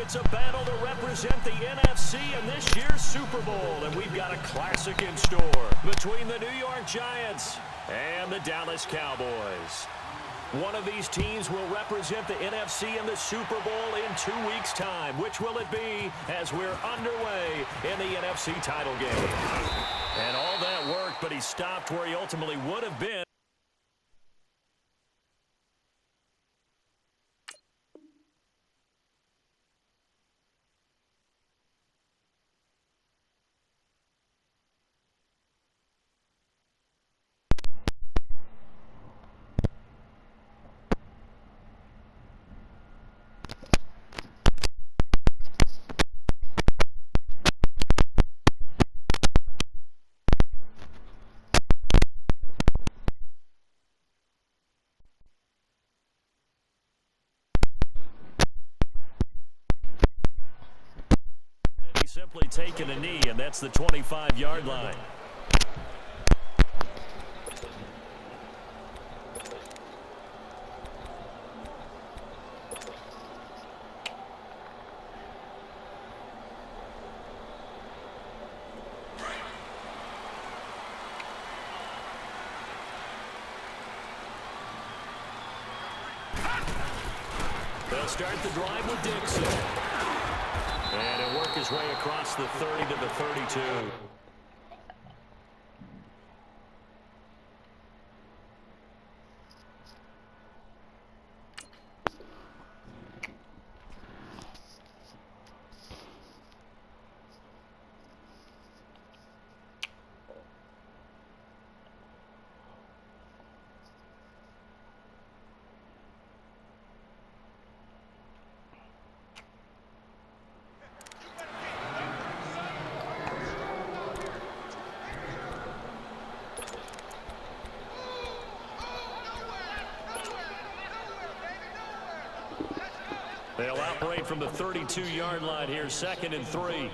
It's a battle to represent the NFC in this year's Super Bowl, and we've got a classic in store between the New York Giants and the Dallas Cowboys. One of these teams will represent the NFC in the Super Bowl in 2 weeks' time. Which will it be as we're underway in the NFC title game? And all that worked, but he stopped where he ultimately would have been. Simply taking a knee, and that's the 25-yard line. They'll start the drive with Dixon. And he'll work his way across the 30 to the 32. They'll operate from the 32-yard line here, 2nd and 3.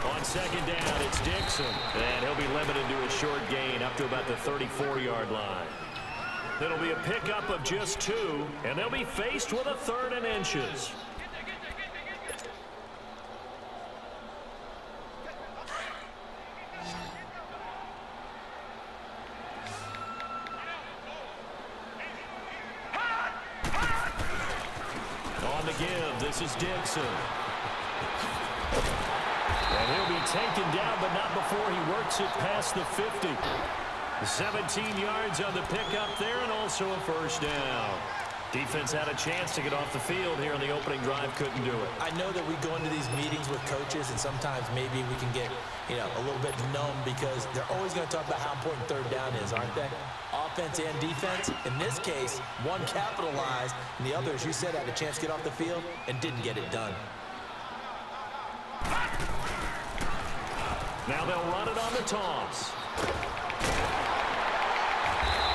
On 2nd down, it's Dixon. And he'll be limited to a short gain up to about the 34-yard line. It'll be a pickup of just 2, and they'll be faced with a 3rd and inches. This is Dixon. And he'll be taken down, but not before he works it past the 50. 17 yards on the pickup there, and also a 1st down. Defense had a chance to get off the field here in the opening drive, couldn't do it. I know that we go into these meetings with coaches, and sometimes maybe we can get, a little bit numb because they're always going to talk about how important 3rd down is, aren't they? Offense and defense. In this case, one capitalized, and the other, as you said, had a chance to get off the field and didn't get it done. Now they'll run it on the toss.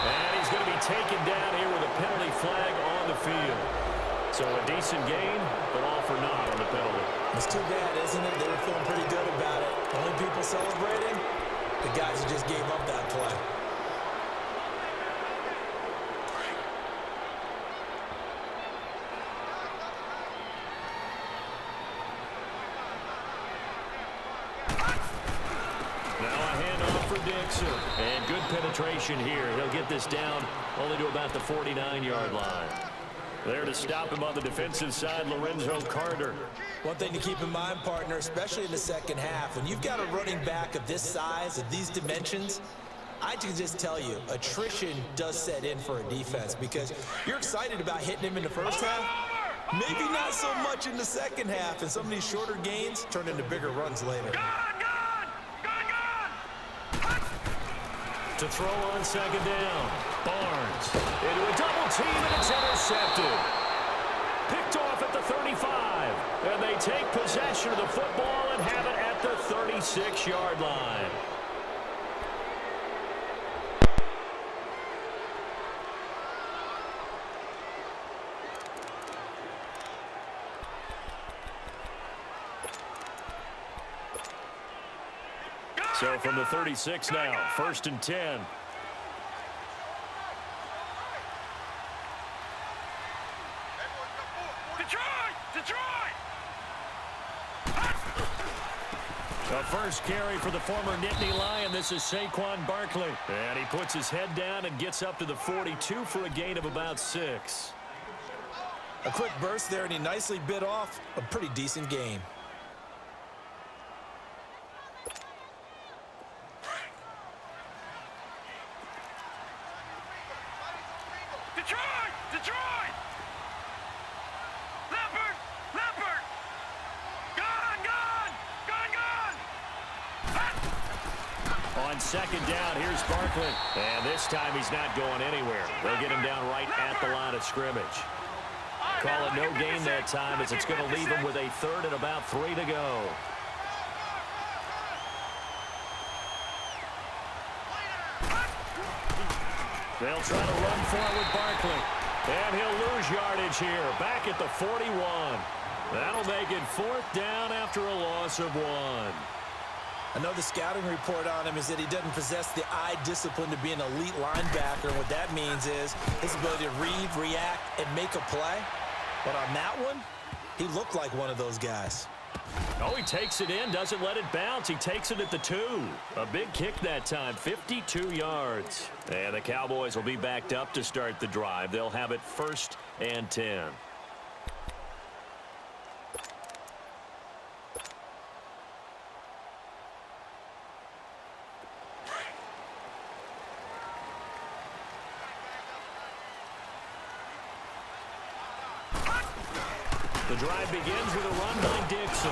And he's going to be taken down here with a penalty flag on the field. So a decent gain, but all for naught on the penalty. It's too bad, isn't it? They were feeling pretty good about it. Only people celebrating, the guys who just gave up that play. Dixon. And good penetration here. He'll get this down only to about the 49-yard line. There to stop him on the defensive side, Lorenzo Carter. One thing to keep in mind, partner, especially in the second half, when you've got a running back of this size, of these dimensions, I can just tell you, attrition does set in for a defense because you're excited about hitting him in the first half. Maybe not so much in the second half, and some of these shorter gains turn into bigger runs later. To throw on 2nd down. Barnes into a double team, and it's intercepted. Picked off at the 35. And they take possession of the football and have it at the 36-yard line. So from the 36 now, 1st and 10. The first carry for the former Nittany Lion. This is Saquon Barkley. And he puts his head down and gets up to the 42 for a gain of about 6. A quick burst there, and he nicely bit off a pretty decent gain. On second down, here's Barkley. And this time he's not going anywhere. They'll get him down right at the line of scrimmage. Call it no gain that time, as it's going to leave him with a third and about 3 to go. They'll try to run forward Barkley. And he'll lose yardage here, back at the 41. That'll make it 4th down after a loss of 1. I know the scouting report on him is that he doesn't possess the eye discipline to be an elite linebacker. And what that means is his ability to read, react, and make a play. But on that one, he looked like one of those guys. Oh, he takes it in, doesn't let it bounce. He takes it at the 2. A big kick that time, 52 yards. And the Cowboys will be backed up to start the drive. They'll have it 1st and 10. The drive begins with a run by Dixon.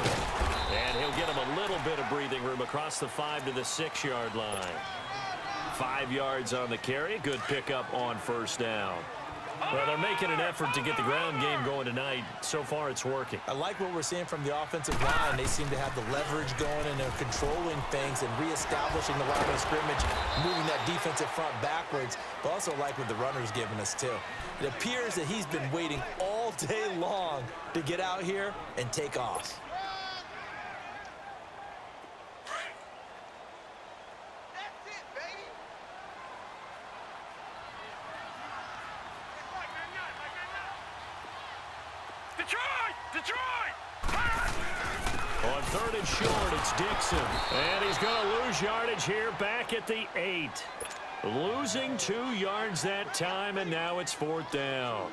And he'll get him a little bit of breathing room across the 5 to the 6-yard line. 5 yards on the carry. Good pickup on 1st down. Well, they're making an effort to get the ground game going tonight. So far, it's working. I like what we're seeing from the offensive line. They seem to have the leverage going, and they're controlling things and reestablishing the line of scrimmage, moving that defensive front backwards. But also like what the runner's giving us, too. It appears that he's been waiting all day long to get out here and take off. On 3rd and short, it's Dixon. And he's going to lose yardage here back at the 8. Losing 2 yards that time, and now it's 4th down.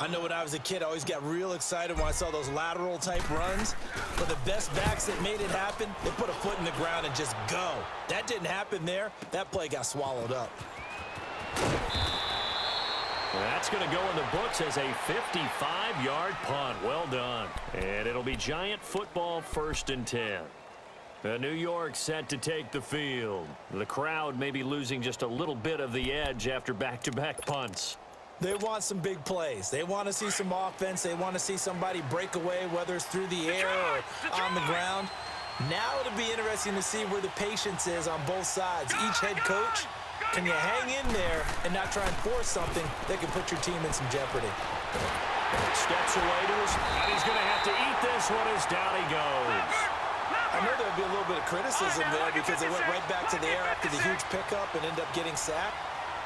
I know when I was a kid, I always got real excited when I saw those lateral-type runs. But the best backs that made it happen, they put a foot in the ground and just go. That didn't happen there. That play got swallowed up. That's going to go in the books as a 55-yard punt. Well done. And it'll be Giant football 1st and 10. New York set to take the field. The crowd may be losing just a little bit of the edge after back-to-back punts. They want some big plays. They want to see some offense. They want to see somebody break away, whether it's through the air or on the ground. Now it'll be interesting to see where the patience is on both sides. Each head coach, can you hang in there and not try and force something that can put your team in some jeopardy? Steps away to his, and he's going to have to eat this one as down he goes. I know there'll be a little bit of criticism there because they went right back to the air after the huge pickup and ended up getting sacked.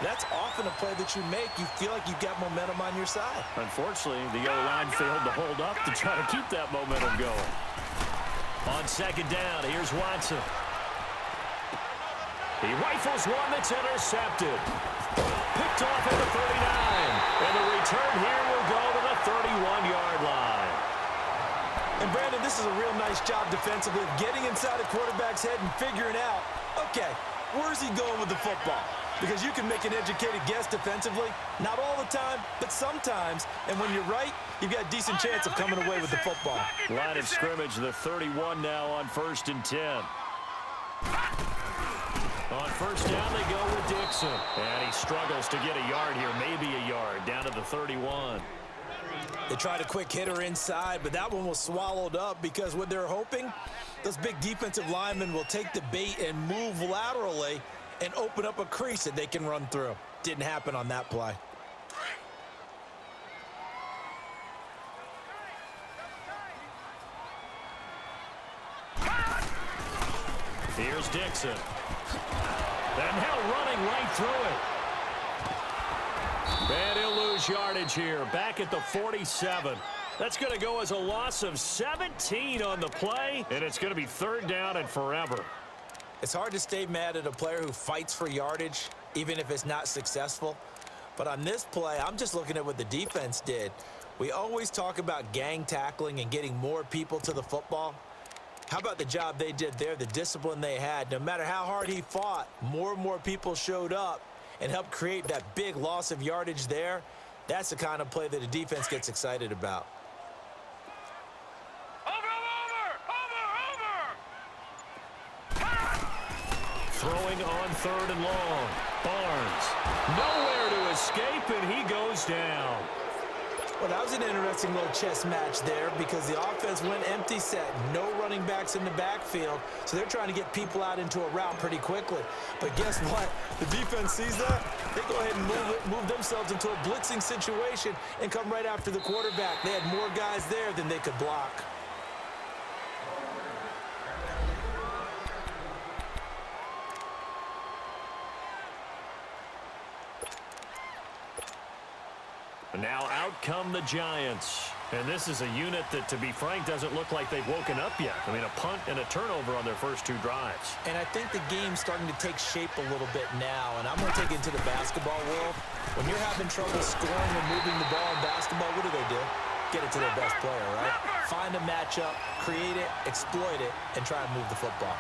That's often a play that you make. You feel like you've got momentum on your side. Unfortunately, the O-line failed to hold up to try to keep that momentum going. On 2nd down, here's Watson. He rifles one that's intercepted. Picked off at the 39. And the return here will go to the 31-yard line. And Brandon, this is a real nice job defensively of getting inside a quarterback's head and figuring out, okay, where's he going with the football? Because you can make an educated guess defensively. Not all the time, but sometimes. And when you're right, you've got a decent chance of coming away with the football. Line of scrimmage, the 31 now on 1st and 10. On 1st down, they go with Dixon. And he struggles to get a yard here, maybe a yard, down to the 31. They tried a quick hitter inside, but that one was swallowed up because what they're hoping, those big defensive linemen will take the bait and move laterally and open up a crease that they can run through. Didn't happen on that play. Here's Dixon. And now running right through it. And he'll lose yardage here, back at the 47. That's going to go as a loss of 17 on the play, and it's going to be third down and forever. It's hard to stay mad at a player who fights for yardage, even if it's not successful. But on this play, I'm just looking at what the defense did. We always talk about gang tackling and getting more people to the football. How about the job they did there, the discipline they had? No matter how hard he fought, more and more people showed up and helped create that big loss of yardage there. That's the kind of play that the defense gets excited about. Throwing on third and long. Barnes, nowhere to escape, and he goes down. Well, that was an interesting little chess match there because the offense went empty set. No running backs in the backfield, so they're trying to get people out into a route pretty quickly. But guess what? The defense sees that. They go ahead and move themselves into a blitzing situation and come right after the quarterback. They had more guys there than they could block. Now out come the Giants. And this is a unit that, to be frank, doesn't look like they've woken up yet. I mean, a punt and a turnover on their first two drives. And I think the game's starting to take shape a little bit now. And I'm going to take it into the basketball world. When you're having trouble scoring or moving the ball in basketball, what do? Get it to their best player, right? Find a matchup, create it, exploit it, and try and move the football.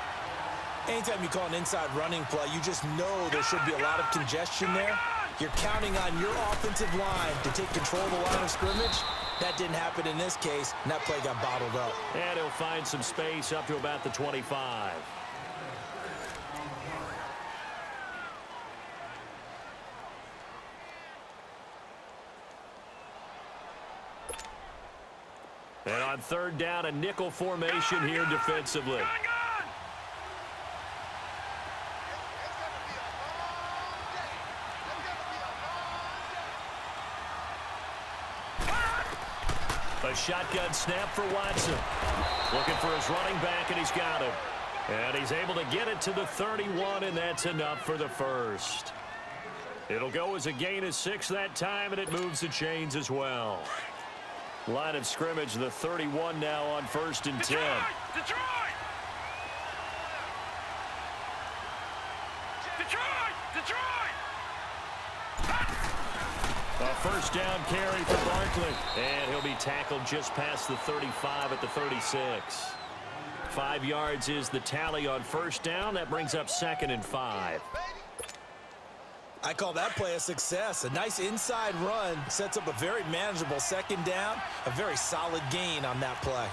Anytime you call an inside running play, you just know there should be a lot of congestion there. You're counting on your offensive line to take control of the line of scrimmage. That didn't happen in this case, and that play got bottled up. And he'll find some space up to about the 25. And on third down, a nickel formation here defensively. A shotgun snap for Watson. Looking for his running back, and he's got him. And he's able to get it to the 31, and that's enough for the first. It'll go as a gain of 6 that time, and it moves the chains as well. Line of scrimmage, the 31 now on 1st and 10. Detroit! A first down carry for Barkley. And he'll be tackled just past the 35 at the 36. 5 yards is the tally on first down. That brings up 2nd and 5. I call that play a success. A nice inside run sets up a very manageable 2nd down. A very solid gain on that play.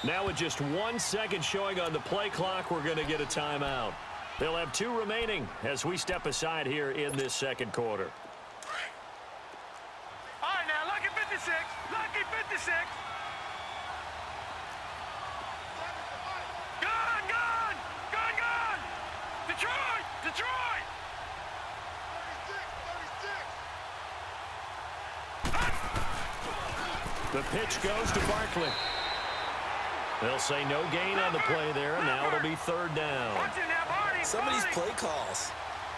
Now with just 1 second showing on the play clock, we're going to get a timeout. They'll have 2 remaining as we step aside here in this second quarter. All right, now, lucky 56. Lucky 56. Gun. Detroit. The pitch goes to Barkley. They'll say no gain on the play there, and now it'll be 3rd down. Some of these play calls,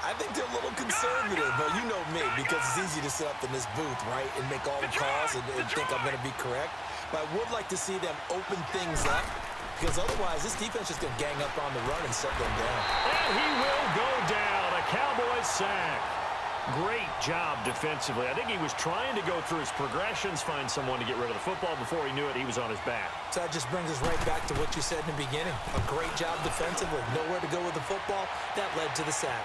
I think they're a little conservative, but you know me, because it's easy to sit up in this booth, right, and make all the calls and think I'm going to be correct. But I would like to see them open things up, because otherwise this defense is going to gang up on the run and shut them down. And he will go down. A Cowboys sack. Great job defensively. I think he was trying to go through his progressions, find someone to get rid of the football. Before he knew it, he was on his back. So that just brings us right back to what you said in the beginning. A great job defensively. Nowhere to go with the football. That led to the sack.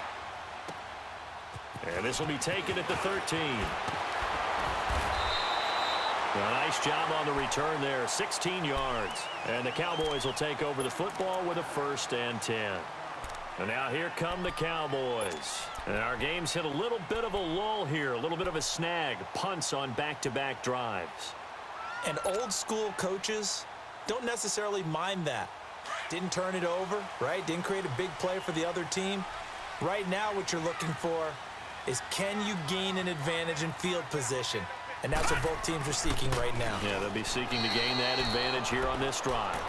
And this will be taken at the 13. A nice job on the return there. 16 yards. And the Cowboys will take over the football with a 1st and 10. And now here come the Cowboys. And our game's hit a little bit of a lull here, a little bit of a snag. Punts on back-to-back drives. And old school coaches don't necessarily mind that. Didn't turn it over, right? Didn't create a big play for the other team. Right now what you're looking for is, can you gain an advantage in field position? And that's what both teams are seeking right now. Yeah, they'll be seeking to gain that advantage here on this drive.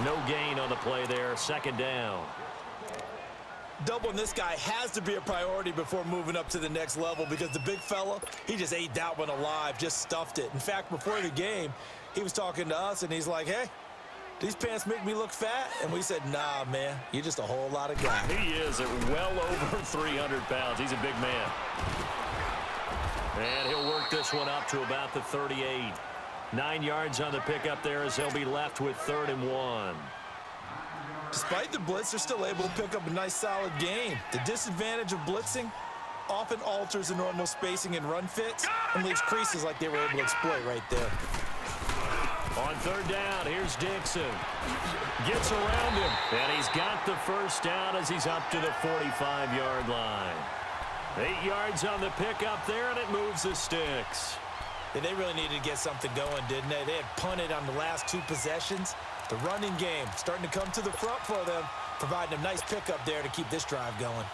No gain on the play there, second down. Doubling this guy has to be a priority before moving up to the next level because the big fella, he just ate that one alive, just stuffed it. In fact, before the game, he was talking to us, and he's like, hey, these pants make me look fat? And we said, nah, man, you're just a whole lot of guy. He is at well over 300 pounds. He's a big man. And he'll work this one up to about the 38. 9 yards on the pickup there as he'll be left with 3rd and 1. Despite the blitz, they're still able to pick up a nice, solid gain. The disadvantage of blitzing often alters the normal spacing and run fits and leaves creases like they were able to exploit right there. On 3rd down, here's Dixon. Gets around him, and he's got the first down as he's up to the 45-yard line. 8 yards on the pickup there, and it moves the sticks. Yeah, they really needed to get something going, didn't they? They had punted on the last 2 possessions. The running game starting to come to the front for them, providing a nice pickup there to keep this drive going.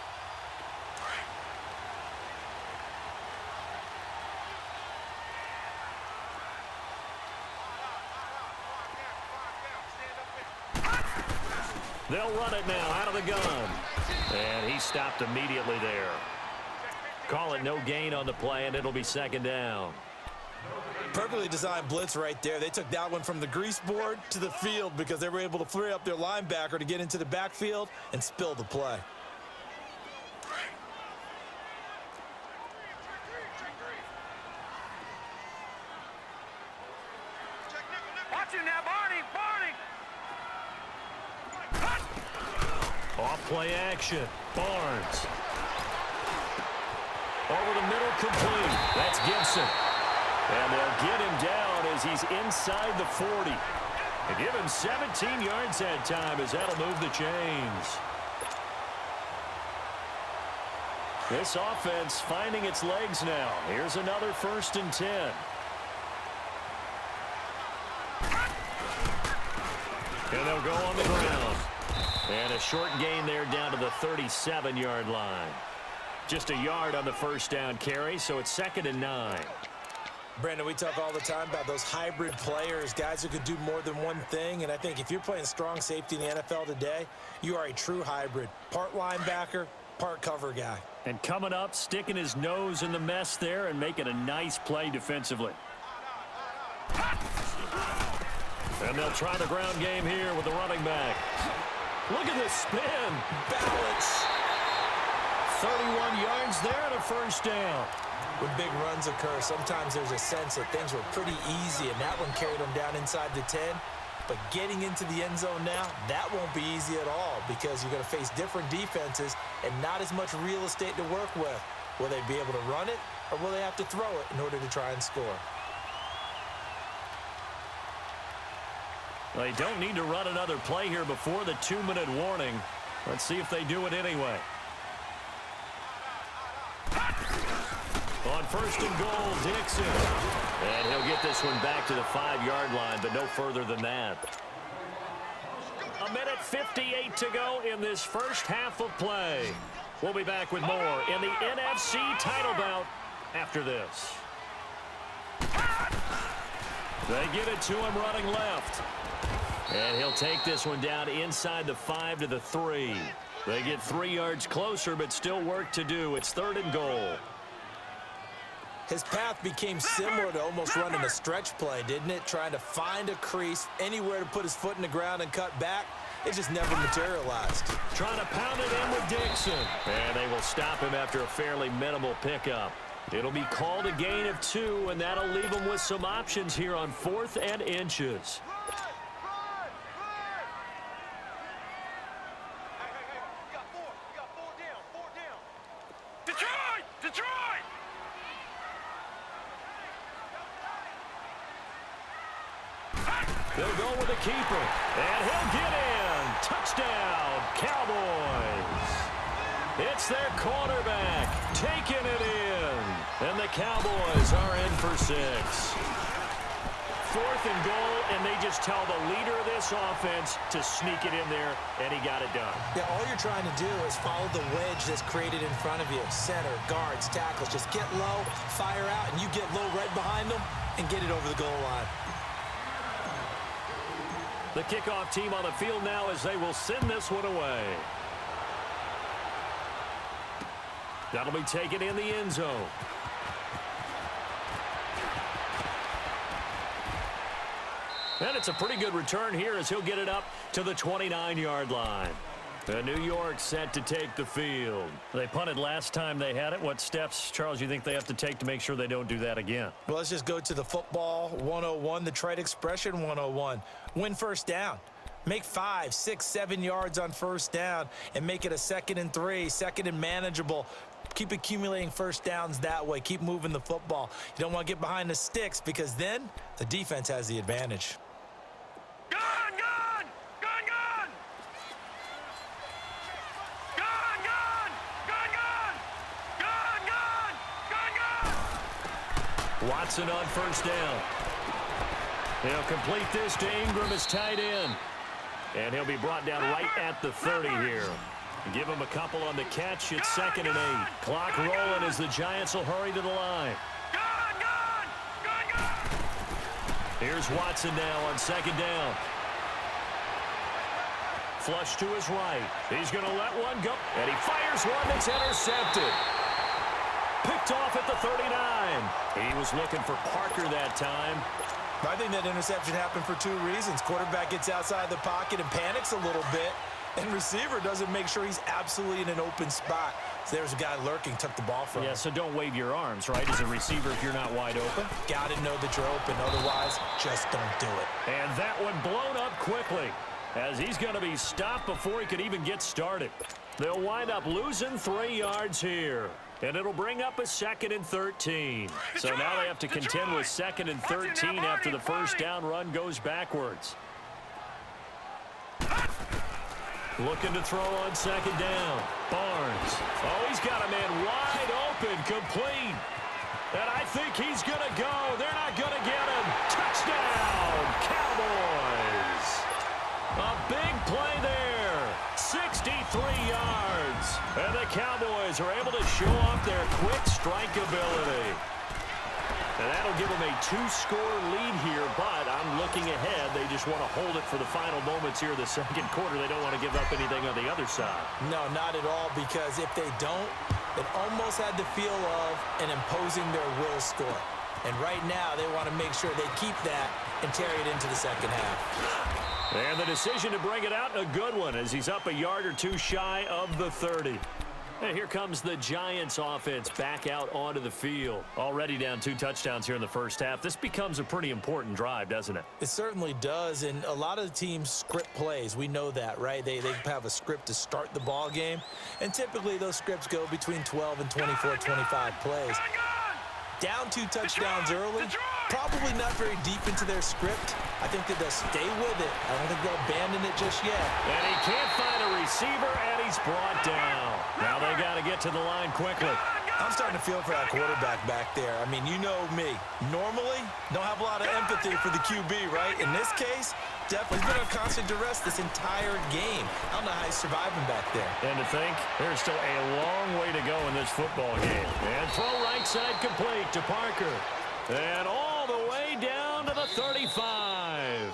They'll run it now out of the gun. And he stopped immediately there. Call it no gain on the play, and it'll be 2nd down. Perfectly designed blitz right there. They took that one from the grease board to the field because they were able to free up their linebacker to get into the backfield and spill the play. Watch him now, Barney! Off play action. Barnes. Over the middle, complete. That's Gibson. And they'll get him down as he's inside the 40. They give him 17 yards that time as that'll move the chains. This offense finding its legs now. Here's another 1st and 10. And they'll go on the ground. And a short gain there down to the 37-yard line. Just a yard on the first down carry, so it's 2nd and 9. Brandon, we talk all the time about those hybrid players, guys who could do more than one thing. And I think if you're playing strong safety in the NFL today, you are a true hybrid. Part linebacker, part cover guy. And coming up, sticking his nose in the mess there and making a nice play defensively. And they'll try the ground game here with the running back. Look at this spin. Balance. 31 yards there and a first down. When big runs occur, sometimes there's a sense that things were pretty easy, and that one carried them down inside the 10. But getting into the end zone now, that won't be easy at all because you're going to face different defenses and not as much real estate to work with. Will they be able to run it, or will they have to throw it in order to try and score? They don't need to run another play here before the 2-minute warning. Let's see if they do it anyway. On 1st and goal, Dixon. And he'll get this one back to the 5-yard line, but no further than that. 1:58 to go in this first half of play. We'll be back with more in the NFC title bout after this. They get it to him running left. And he'll take this one down inside the 5 to the 3. They get 3 yards closer, but still work to do. It's 3rd and goal. His path became similar to almost running a stretch play, didn't it? Trying to find a crease, anywhere to put his foot in the ground and cut back. It just never materialized. Trying to pound it in with Dixon. And they will stop him after a fairly minimal pickup. It'll be called a gain of 2, and that'll leave them with some options here on 4th and inches. They'll go with the keeper, and he'll get in. Touchdown, Cowboys. It's their quarterback taking it in, and the Cowboys are in for 6. 4th and goal, and they just tell the leader of this offense to sneak it in there, and he got it done. Yeah, all you're trying to do is follow the wedge that's created in front of you. Center, guards, tackles. Just get low, fire out, and you get low right behind them and get it over the goal line. The kickoff team on the field now as they will send this one away. That'll be taken in the end zone. And it's a pretty good return here as he'll get it up to the 29-yard line. The New York set to take the field. They punted last time they had it. What steps, Charles, you think they have to take to make sure they don't do that again? Well, let's just go to the football 101, the trade expression 101. Win first down. Make 5, 6, 7 yards on first down and make it a 2nd and 3, 2nd and manageable. Keep accumulating first downs that way. Keep moving the football. You don't want to get behind the sticks because then the defense has the advantage. Gun! Gun! Gun! Gun! Gun! Gun! Gun! Gun! Gun! Gun! Gun! Watson on first down. He'll complete this to Ingram as tight end. And he'll be brought down right at the 30 here. Give him a couple on the catch. It's 2nd and 8. Clock rolling as the Giants will hurry to the line. Here's Watson now on 2nd down. Flush to his right. He's going to let one go. And he fires one that's intercepted. Picked off at the 39. He was looking for Parker that time. I think that interception happened for 2 reasons. Quarterback gets outside the pocket and panics a little bit. And receiver doesn't make sure he's absolutely in an open spot. So there's a guy lurking, took the ball from him. Yeah, so don't wave your arms, right, as a receiver if you're not wide open. Got to know that you're open. Otherwise, just don't do it. And that one blown up quickly as he's going to be stopped before he could even get started. They'll wind up losing 3 yards here. And it'll bring up a 2nd and 13. So now they have to contend with 2nd and 13 after the first down run goes backwards. Looking to throw on 2nd down. Barnes. Oh, he's got a man wide open, complete. And I think he's going to go. They're not going to get him. Touchdown, Cowboys. A big play there. 63 yards. And the Cowboys are able to show off their quick strike ability. And that'll give them a 2-score lead here, but I'm looking ahead. They just want to hold it for the final moments here in the 2nd quarter. They don't want to give up anything on the other side. No, not at all, because if they don't, it almost had the feel of an imposing their will score. And right now, they want to make sure they keep that and carry it into the 2nd half. And the decision to bring it out, a good one, as he's up a yard or 2 shy of the 30. And here comes the Giants offense back out onto the field. Already down 2 touchdowns here in the first half. This becomes a pretty important drive, doesn't it? It certainly does, and a lot of the teams script plays. We know that, right? They have a script to start the ball game, and typically those scripts go between 12 and 24, 25 plays. Down 2 touchdowns early, probably not very deep into their script. I think that they'll stay with it. I don't think they'll abandon it just yet. And he can't find a receiver, and he's brought down. Now they got to get to the line quickly. I'm starting to feel for that quarterback back there. I mean, you know me. Normally, don't have a lot of empathy for the QB, right? In this case, definitely been under constant duress this entire game. I don't know how he's surviving back there. And to think, there's still a long way to go in this football game. And throw right side complete to Parker. And all the way down to the 35.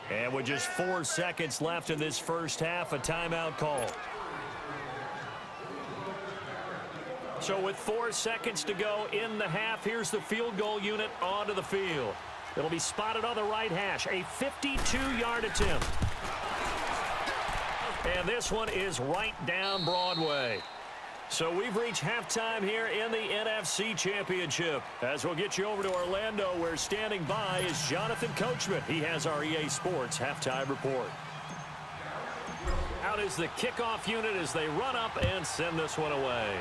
And with just 4 seconds left in this first half, a timeout call. So with 4 seconds to go in the half, here's the field goal unit onto the field. It'll be spotted on the right hash, a 52-yard attempt. And this one is right down Broadway. So we've reached halftime here in the NFC Championship. As we'll get you over to Orlando, where standing by is Jonathan Coachman. He has our EA Sports halftime report. Out is the kickoff unit as they run up and send this one away.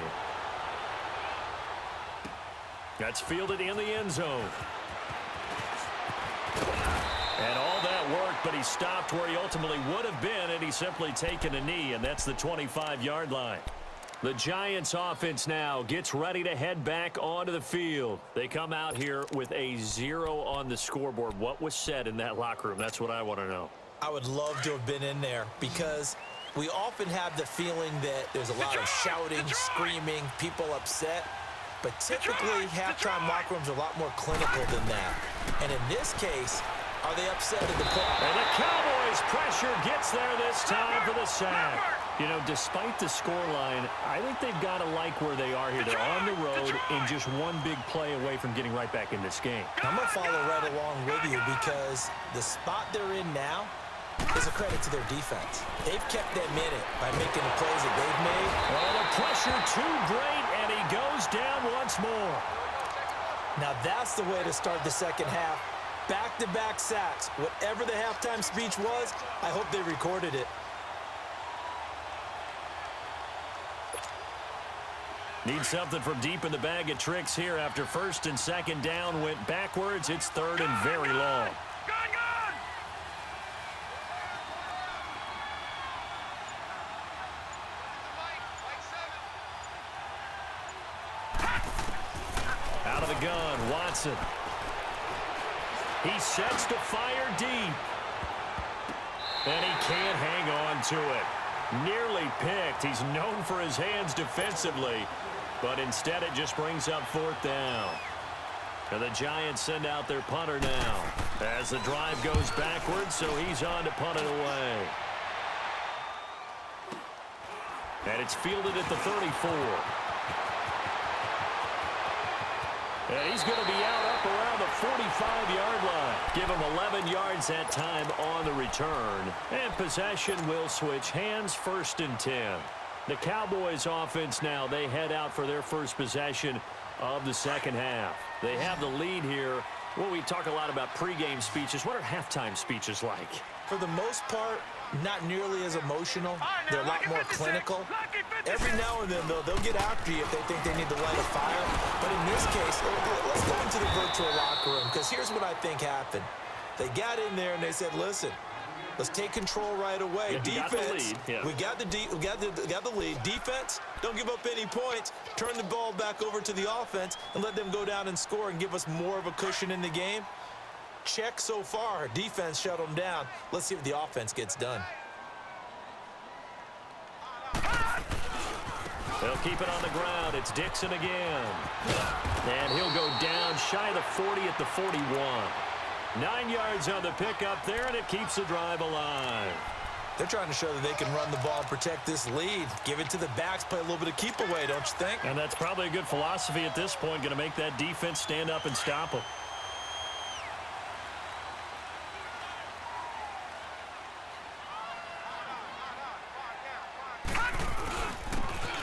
That's fielded in the end zone. And all that worked, but he stopped where he ultimately would have been, and he's simply taken a knee, and that's the 25-yard line. The Giants offense now gets ready to head back onto the field. They come out here with a 0 on the scoreboard. What was said in that locker room? That's what I want to know. I would love to have been in there because we often have the feeling that there's a lot of shouting, screaming, people upset. But typically, halftime locker rooms are a lot more clinical than that. And in this case, are they upset at the point? And the Cowboys' pressure gets there this time for the sack. You know, despite the scoreline, I think they've got to like where they are here. They're on the road and just one big play away from getting right back in this game. I'm going to follow right along with you because the spot they're in now is a credit to their defense. They've kept them in it by making the plays that they've made. Oh, the pressure too great, and he goes down once more. Now that's the way to start the second half. Back-to-back sacks. Whatever the halftime speech was, I hope they recorded it. Need something from deep in the bag of tricks here after first and second down went backwards. It's third and very long. Out of the gun, Watson. He sets to fire deep. And he can't hang on to it. Nearly picked. He's known for his hands defensively. But instead it just brings up fourth down. And the Giants send out their punter now. As the drive goes backwards, so he's on to punt it away. And it's fielded at the 34. And he's going to be out up around the 45-yard line. Give him 11 yards that time on the return. And possession will switch hands, first and 10. The Cowboys offense now, they head out for their first possession of the second half. They have the lead here. Well, we talk a lot about pregame speeches. What are halftime speeches like? For the most part, not nearly as emotional. They're a lot more clinical. Every now and then, though, they'll get after you if they think they need to light a fire. But in this case, let's go into the virtual locker room, because here's what I think happened. They got in there and they said, listen, let's take control right away. Yeah, defense, we got the lead. Defense, don't give up any points. Turn the ball back over to the offense and let them go down and score and give us more of a cushion in the game. Check so far. Defense shut them down. Let's see what the offense gets done. They'll keep it on the ground. It's Dixon again. And he'll go down shy of the 40 at the 41. 9 yards on the pickup there, and it keeps the drive alive. They're trying to show that they can run the ball and protect this lead. Give it to the backs, play a little bit of keep away, don't you think? And that's probably a good philosophy at this point, going to make that defense stand up and stop them.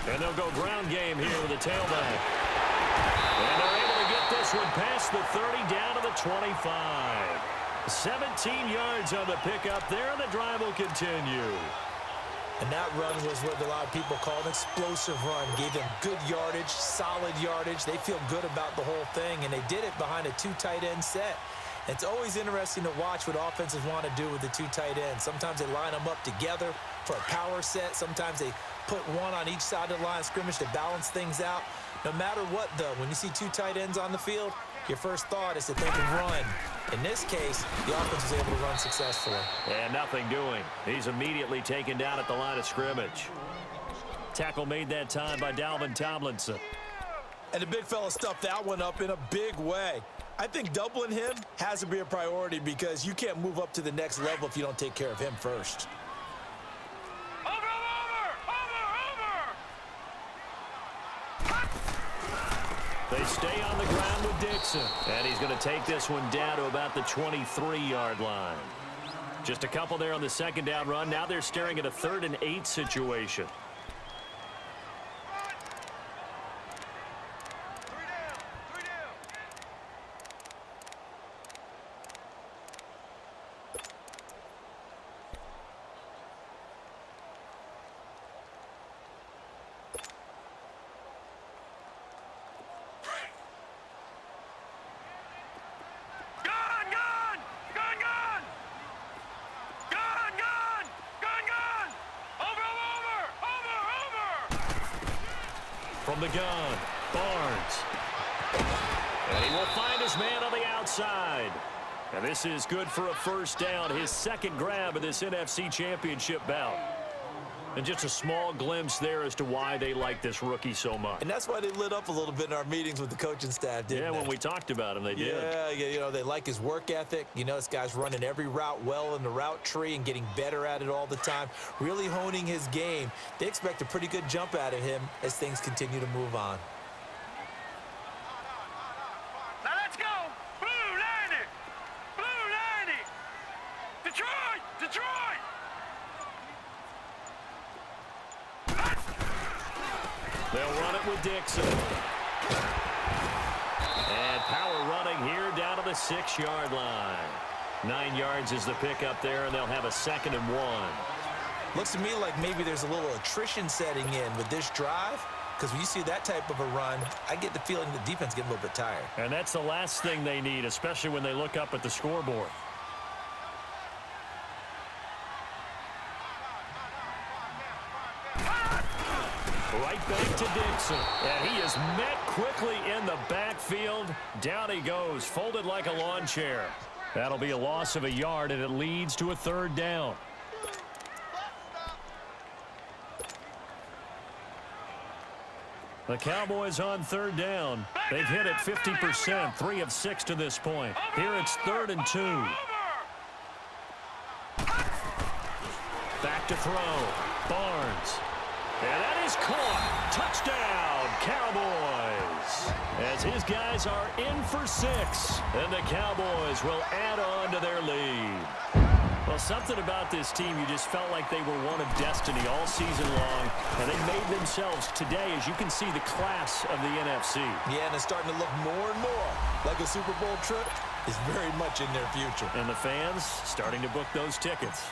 And they'll go ground game here with the tailback. And they're able to get this one past the 30 down to the 25. 17 yards on the pickup there, and the drive will continue. And that run was what a lot of people call an explosive run. Gave them good yardage, solid yardage. They feel good about the whole thing, and they did it behind a two tight end set. It's always interesting to watch what offenses want to do with the two tight ends. Sometimes they line them up together for a power set. Sometimes they put one on each side of the line of scrimmage to balance things out. No matter what, though, when you see two tight ends on the field, your first thought is that they can run. In this case, the offense was able to run successfully. And nothing doing. He's immediately taken down at the line of scrimmage. Tackle made that time by Dalvin Tomlinson. And the big fella stuffed that one up in a big way. I think doubling him has to be a priority because you can't move up to the next level if you don't take care of him first. They stay on the ground with Dixon. And he's going to take this one down to about the 23-yard line. Just a couple there on the second down run. Now they're staring at a 3rd and 8 situation. From the gun, Barnes. And he will find his man on the outside. And this is good for a first down, his second grab of this NFC Championship bout. And just a small glimpse there as to why they like this rookie so much. And that's why they lit up a little bit in our meetings with the coaching staff, didn't they? Yeah, when we talked about him, they did. Yeah, you know, they like his work ethic. You know, this guy's running every route well in the route tree and getting better at it all the time, really honing his game. They expect a pretty good jump out of him as things continue to move on. Now let's go. Blue 90. Blue 90. Detroit. Detroit. They'll run it with Dixon. And power running here down to the 6-yard line. 9 yards is the pickup there, and they'll have a 2nd and 1. Looks to me like maybe there's a little attrition setting in with this drive, because when you see that type of a run, I get the feeling the defense getting a little bit tired. And that's the last thing they need, especially when they look up at the scoreboard. Right back to Dixon. And he is met quickly in the backfield. Down he goes, folded like a lawn chair. That'll be a loss of a yard, and it leads to a 3rd down. The Cowboys on 3rd down. They've hit it 50%, 3 of 6 to this point. Here it's 3rd and 2. Back to throw. Barnes. And that is caught. Touchdown, Cowboys. As his guys are in for 6. And the Cowboys will add on to their lead. Well, something about this team, you just felt like they were one of destiny all season long. And they made themselves today, as you can see, the class of the NFC. Yeah, and it's starting to look more and more like a Super Bowl trip is very much in their future. And the fans starting to book those tickets.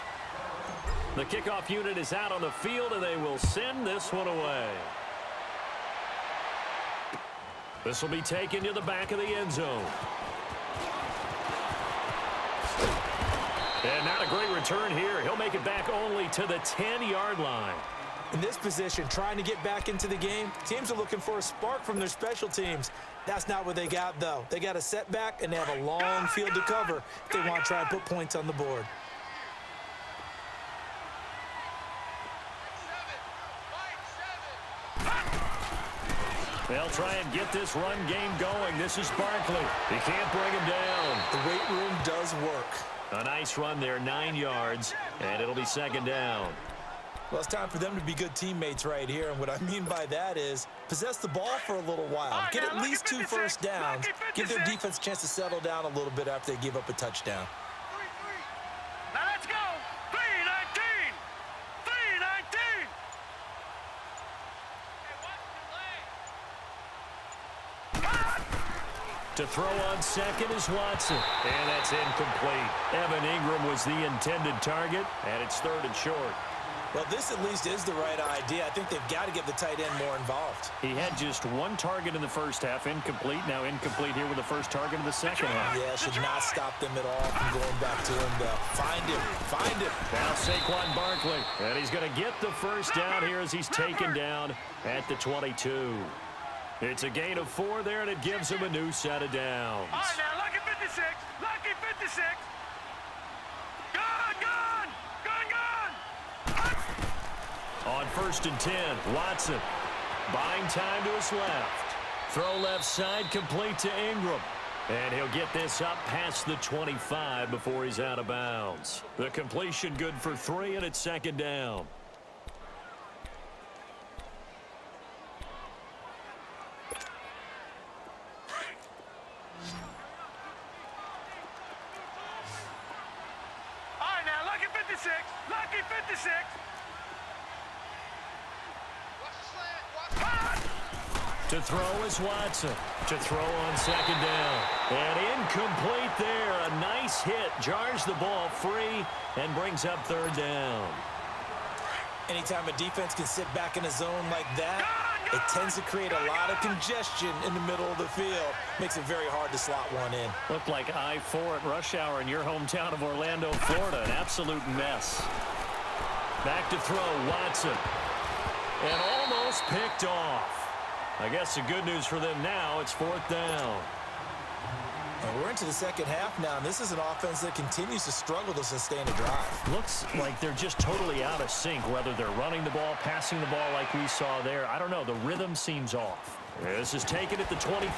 The kickoff unit is out on the field, and they will send this one away. This will be taken to the back of the end zone. And not a great return here. He'll make it back only to the 10-yard line. In this position, trying to get back into the game, teams are looking for a spark from their special teams. That's not what they got, though. They got a setback, and they have a long field to cover if they want to try and put points on the board. They'll try and get this run game going. This is Barkley. He can't bring him down. The weight room does work. A nice run there, 9 yards, and it'll be 2nd down. Well, it's time for them to be good teammates right here, and what I mean by that is possess the ball for a little while. Get at least 2 first downs. Give their defense a chance to settle down a little bit after they give up a touchdown. Now let's go. 3-19. 3-19. To throw on 2nd is Watson. And that's incomplete. Evan Ingram was the intended target, and it's 3rd and short. Well, this at least is the right idea. I think they've got to get the tight end more involved. He had just 1 target in the first half, incomplete. Now incomplete here with the first target of the second half. Yeah, should not stop them at all from going back to him, though. Find him. Find him. Now Saquon Barkley. And he's going to get the first down here as he's taken down at the 22. It's a gain of 4 there, and it gives him a new set of downs. All right, now, lucky 56. Lucky 56. Gun, gun. Gun, gun. On 1st and 10, Watson. Buying time to his left. Throw left side, complete to Ingram. And he'll get this up past the 25 before he's out of bounds. The completion good for 3, and it's 2nd down. Lucky 56. To throw is Watson. To throw on 2nd down. And incomplete there. A nice hit. Jars the ball free and brings up 3rd down. Anytime a defense can sit back in a zone like that, it tends to create a lot of congestion in the middle of the field. Makes it very hard to slot one in. Looked like I-4 at rush hour in your hometown of Orlando, Florida. An absolute mess. Back to throw, Watson. And almost picked off. I guess the good news for them now, it's 4th down. And we're into the second half now, and this is an offense that continues to struggle to sustain a drive. Looks like they're just totally out of sync, whether they're running the ball, passing the ball like we saw there. I don't know. The rhythm seems off. This is taken at the 23.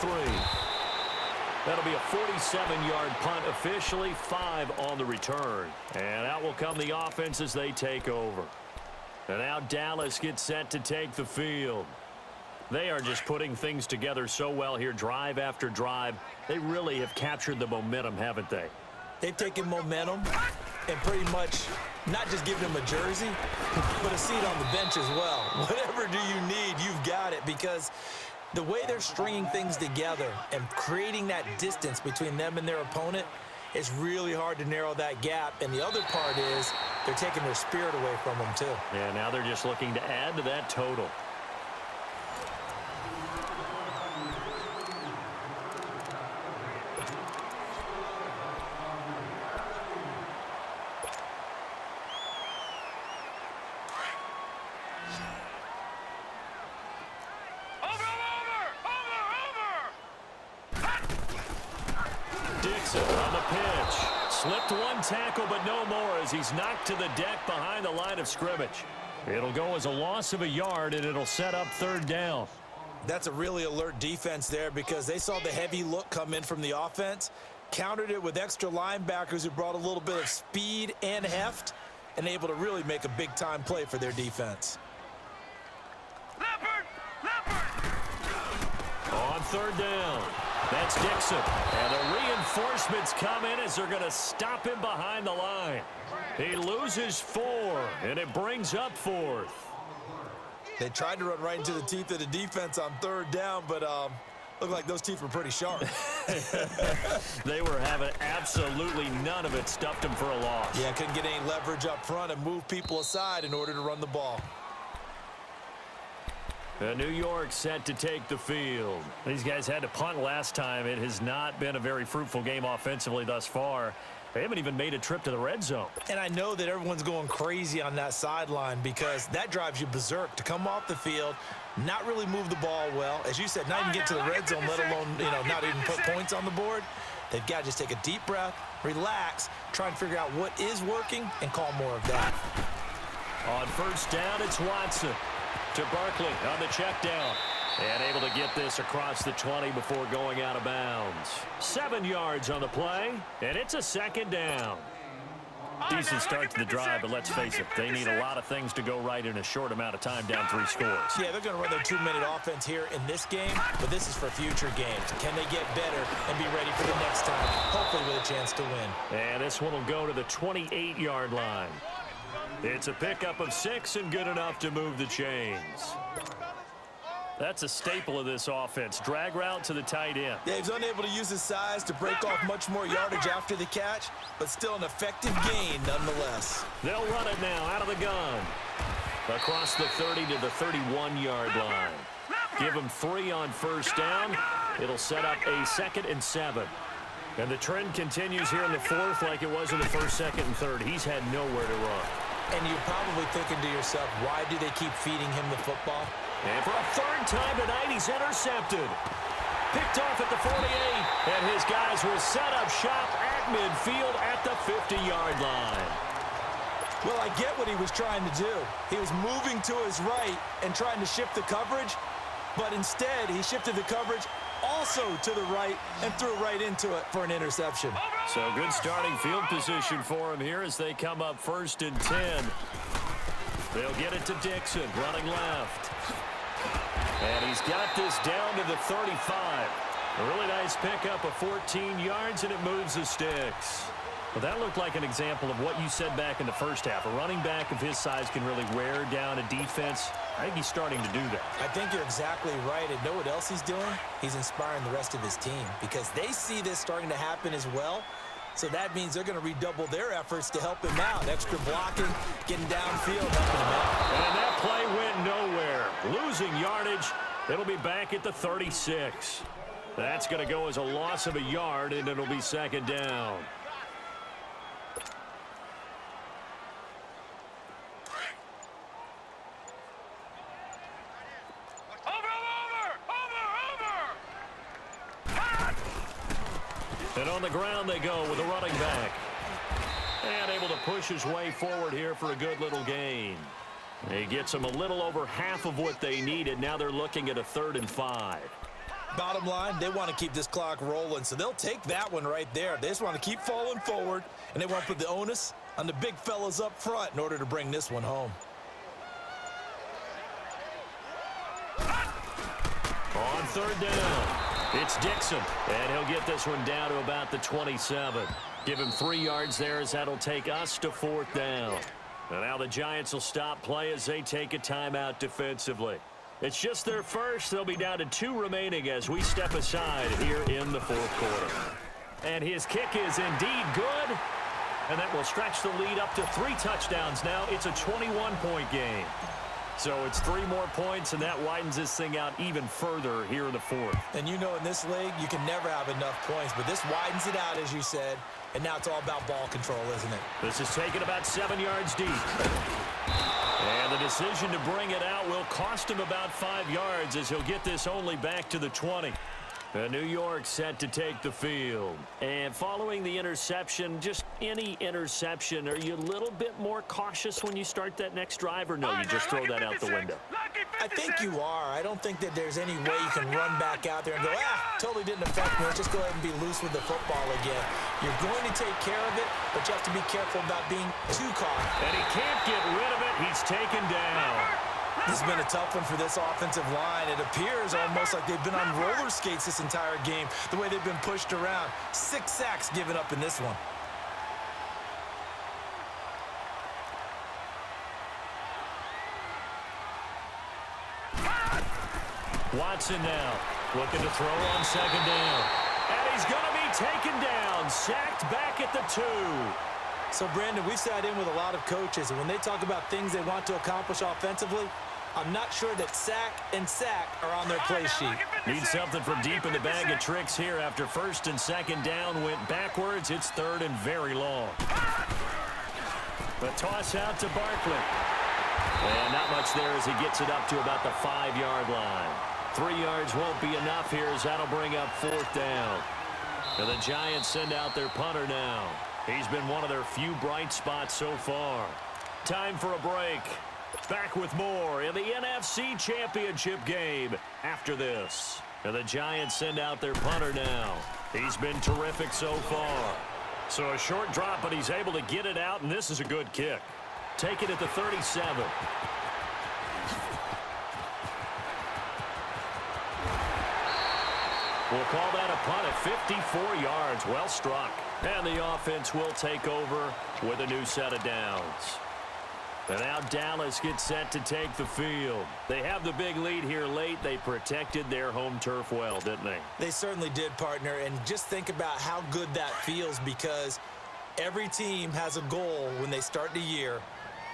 That'll be a 47-yard punt officially, 5 on the return. And out will come the offense as they take over. And now Dallas gets set to take the field. They are just putting things together so well here, drive after drive. They really have captured the momentum, haven't they? They've taken momentum and pretty much not just given them a jersey, but a seat on the bench as well. Whatever do you need, you've got it, because the way they're stringing things together and creating that distance between them and their opponent, it's really hard to narrow that gap. And the other part is they're taking their spirit away from them too. Yeah, now they're just looking to add to that total. On the pitch. Slipped one tackle, but no more as he's knocked to the deck behind the line of scrimmage. It'll go as a loss of a yard, and it'll set up 3rd down. That's a really alert defense there, because they saw the heavy look come in from the offense, countered it with extra linebackers who brought a little bit of speed and heft, and able to really make a big-time play for their defense. On 3rd down. That's Dixon. And the reinforcements come in as they're going to stop him behind the line. He loses 4, and it brings up 4th. They tried to run right into the teeth of the defense on 3rd down, but looked like those teeth were pretty sharp. They were having absolutely none of it. Stuffed him for a loss. Yeah, couldn't get any leverage up front and move people aside in order to run the ball. New York set to take the field. These guys had to punt last time. It has not been a very fruitful game offensively thus far. They haven't even made a trip to the red zone. And I know that everyone's going crazy on that sideline, because that drives you berserk to come off the field, not really move the ball well. As you said, not even get to the red zone, let alone, not even put points on the board. They've got to just take a deep breath, relax, try and figure out what is working, and call more of that. On 1st down, it's Watson to Barkley on the check down. And able to get this across the 20 before going out of bounds. 7 yards on the play, and it's a 2nd down. Decent start to the drive, but let's face it, they need a lot of things to go right in a short amount of time, down 3 scores. Yeah, they're going to run their 2-minute offense here in this game, but this is for future games. Can they get better and be ready for the next time, hopefully with a chance to win? And this one will go to the 28-yard line. It's a pickup of 6 and good enough to move the chains. That's a staple of this offense. Drag route to the tight end. Yeah, he's unable to use his size to break off much more yardage after the catch, but still an effective gain nonetheless. They'll run it now out of the gun. Across the 30 to the 31-yard line. Give him 3 on 1st down. It'll set up a 2nd and 7. And the trend continues here in the 4th like it was in the 1st, 2nd, and 3rd. He's had nowhere to run. And you're probably thinking to yourself, why do they keep feeding him the football? And for a 3rd time tonight, he's intercepted. Picked off at the 48, and his guys will set up shop at midfield at the 50-yard line. Well, I get what he was trying to do. He was moving to his right and trying to shift the coverage, but instead he shifted the coverage also to the right and threw right into it for an interception. So good starting field position for him here as they come up 1st and 10. They'll get it to Dixon, running left. And he's got this down to the 35. A really nice pickup of 14 yards, and it moves the sticks. Well, that looked like an example of what you said back in the 1st half. A running back of his size can really wear down a defense. I think he's starting to do that. I think you're exactly right. And know what else he's doing? He's inspiring the rest of his team, because they see this starting to happen as well. So that means they're going to redouble their efforts to help him out. Extra blocking, getting downfield, helping him out. And that play went nowhere. Losing yardage. It'll be back at the 36. That's going to go as a loss of a yard, and it'll be 2nd down. Over! And on the ground they go with a running back. And able to push his way forward here for a good little gain. He gets them a little over half of what they needed. Now they're looking at a 3rd and 5. Bottom line, they want to keep this clock rolling, so they'll take that one right there. They just want to keep falling forward, and they want to put the onus on the big fellas up front in order to bring this one home. On 3rd down, it's Dixon, and he'll get this one down to about the 27. Give him 3 yards there as that'll take us to 4th down. And now the Giants will stop play as they take a timeout defensively. It's just their first. They'll be down to 2 remaining as we step aside here in the 4th quarter. And his kick is indeed good. And that will stretch the lead up to 3 touchdowns now. It's a 21-point game. So it's 3 more points, and that widens this thing out even further here in the 4th. And you know in this league, you can never have enough points, but this widens it out, as you said, and now it's all about ball control, isn't it? This is taken about 7 yards deep. And the decision to bring it out will cost him about 5 yards as he'll get this only back to the 20. New York set to take the field. And following the interception, just any interception, are you a little bit more cautious when you start that next drive, or no, you just throw that out the window? I think you are. I don't think that there's any way you can run back out there and go, totally didn't affect me. Let's just go ahead and be loose with the football again. You're going to take care of it, but you have to be careful about being too caught. And he can't get rid of it. He's taken down. This has been a tough one for this offensive line. It appears almost like they've been on roller skates this entire game, the way they've been pushed around. 6 sacks given up in this one. Watson now looking to throw on 2nd down. And he's going to be taken down, sacked back at the 2. So, Brandon, we've sat in with a lot of coaches, and when they talk about things they want to accomplish offensively, I'm not sure that sack and sack are on their play sheet. Need something from deep in the bag of tricks here. After 1st and 2nd down went backwards, it's 3rd and very long. The toss out to Barkley. And not much there as he gets it up to about the 5-yard line. 3 yards won't be enough here as that'll bring up 4th down. And the Giants send out their punter now. He's been one of their few bright spots so far. Time for a break. Back with more in the NFC Championship game after this. And the Giants send out their punter now. He's been terrific so far. So a short drop, but he's able to get it out, and this is a good kick. Take it at the 37. We'll call that a punt at 54 yards. Well struck. And the offense will take over with a new set of downs. And now Dallas gets set to take the field. They have the big lead here late. They protected their home turf well, didn't they? They certainly did, partner. And just think about how good that feels, because every team has a goal when they start the year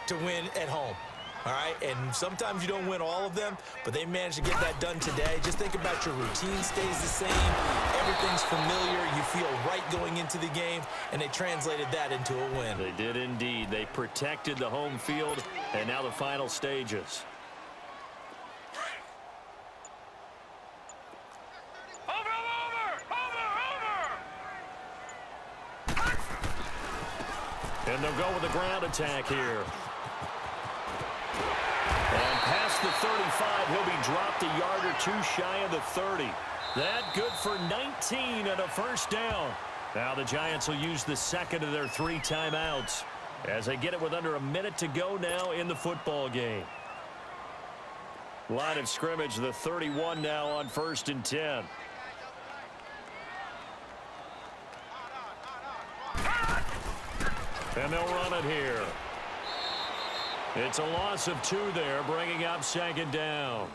to win at home. All right, and sometimes you don't win all of them, but they managed to get that done today. Just think about your routine stays the same. Everything's familiar. You feel right going into the game, and they translated that into a win. They did indeed. They protected the home field, and now the final stages. And they'll go with a ground attack here. And past the 35, he'll be dropped a yard or 2 shy of the 30. That good for 19 and a 1st down. Now the Giants will use the 2nd of their 3 timeouts as they get it with under a minute to go now in the football game. Line of scrimmage, the 31 now on 1st and 10. And they'll run it here. It's a loss of 2 there, bringing up 2nd down.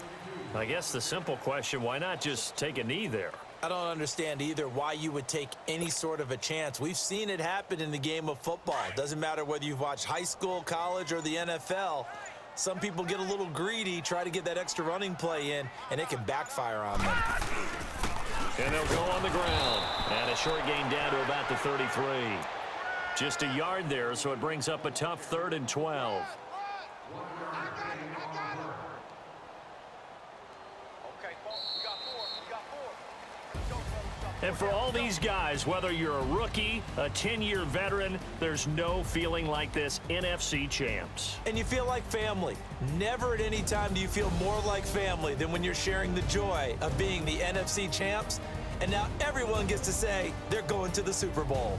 I guess the simple question, why not just take a knee there? I don't understand either why you would take any sort of a chance. We've seen it happen in the game of football. Doesn't matter whether you've watched high school, college, or the NFL. Some people get a little greedy, try to get that extra running play in, and it can backfire on them. And they'll go on the ground. And a short gain down to about the 33. Just a yard there, so it brings up a tough 3rd and 12. And for all these guys, whether you're a rookie, a 10-year veteran, there's no feeling like this NFC champs. And you feel like family. Never at any time do you feel more like family than when you're sharing the joy of being the NFC champs. And now everyone gets to say they're going to the Super Bowl.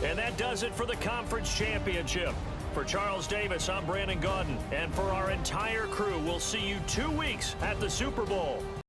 And that does it for the conference championship. For Charles Davis, I'm Brandon Gaudin. And for our entire crew, we'll see you 2 weeks at the Super Bowl.